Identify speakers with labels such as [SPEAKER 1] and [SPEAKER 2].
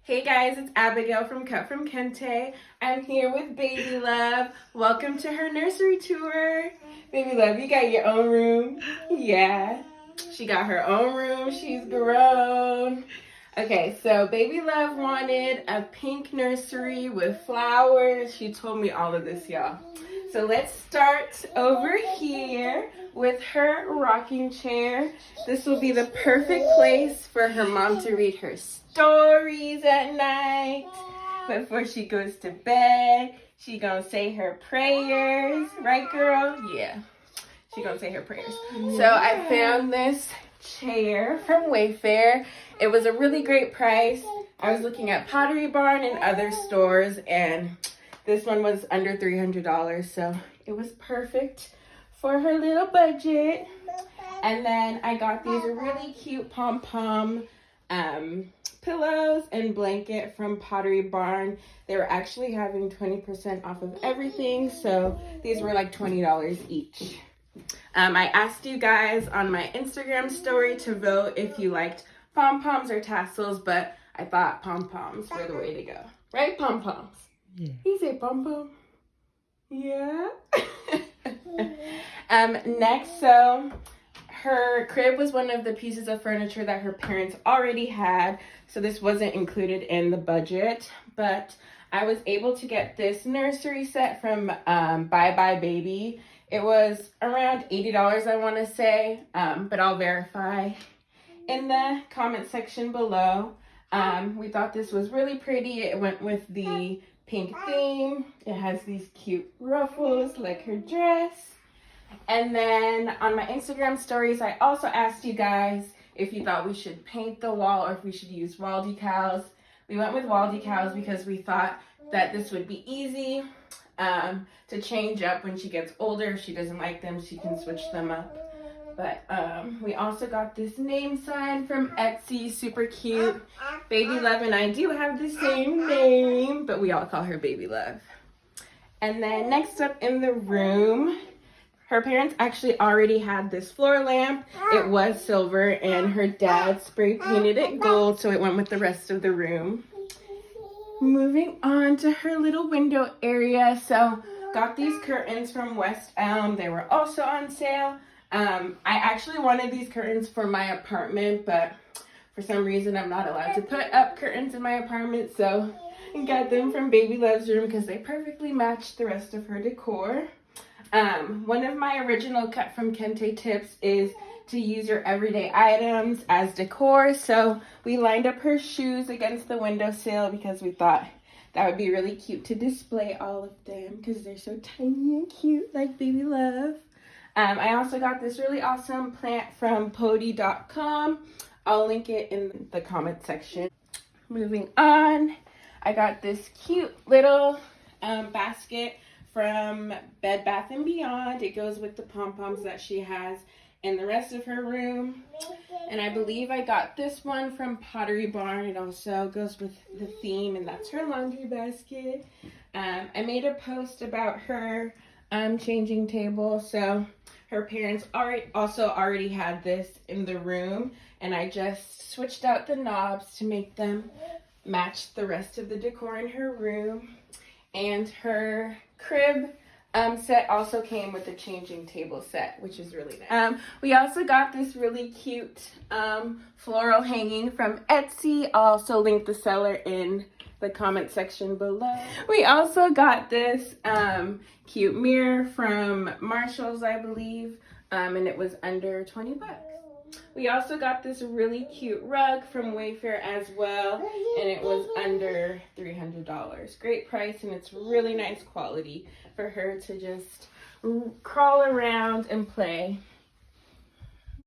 [SPEAKER 1] Hey guys, it's Abigail from Cut from Kente. I'm here with Baby Love. Welcome to her nursery tour. Baby Love, you got your own room? Yeah. She got her own room. She's grown. Okay, so Baby Love wanted a pink nursery with flowers. She told me all of this, y'all. So let's start over here with her rocking chair. This will be the perfect place for her mom to read her stories at night. Before she goes to bed, she gonna say her prayers. Right, girl? Yeah. She gonna say her prayers. So I found this chair from Wayfair. It was a really great price. I was looking at Pottery Barn and other stores, and this one was under $300, so it was perfect for her little budget. And then I got these really cute pom-pom pillows and blanket from Pottery Barn. They were actually having 20% off of everything, so these were like $20 each. I asked you guys on my Instagram story to vote if you liked pom-poms or tassels, but I thought pom-poms were the way to go. Right, pom-poms? Yeah. You say pom-pom? Yeah. Next, so her crib was one of the pieces of furniture that her parents already had, so this wasn't included in the budget, but I was able to get this nursery set from Bye Bye Baby. It was around $80, I want to say, but I'll verify in the comment section below. We thought this was really pretty. It went with the pink theme. It has these cute ruffles like her dress. And then on my Instagram stories, I also asked you guys if you thought we should paint the wall or if we should use wall decals. We went with wall decals because we thought that this would be easy to change up when she gets older. If she doesn't like them, she can switch them up. But we also got this name sign from Etsy, super cute. Baby Love and I do have the same name, but we all call her Baby Love. And then next up in the room, her parents actually already had this floor lamp. It was silver and her dad spray painted it gold, so it went with the rest of the room. Moving on to her little window area. So got these curtains from West Elm. They were also on sale. I actually wanted these curtains for my apartment, but for some reason I'm not allowed to put up curtains in my apartment, so I got them from Baby Love's room because they perfectly match the rest of her decor. One of my original Cut from Kente tips is to use your everyday items as decor, so we lined up her shoes against the windowsill because we thought that would be really cute to display all of them because they're so tiny and cute like Baby Love. I also got this really awesome plant from Pody.com. I'll link it in the comment section. Moving on, I got this cute little basket from Bed Bath & Beyond. It goes with the pom-poms that she has in the rest of her room. And I believe I got this one from Pottery Barn. It also goes with the theme, and that's her laundry basket. I made a post about her changing table, so her parents already had this in the room, and I just switched out the knobs to make them match the rest of the decor in her room. And her crib set also came with the changing table set, which is really nice. We also got this really cute floral hanging from Etsy. I'll also link the seller in the comment section below. We also got this cute mirror from Marshall's, I believe, and it was under 20 bucks. We also got this really cute rug from Wayfair as well, and it was under $300. Great price, and it's really nice quality for her to just crawl around and play.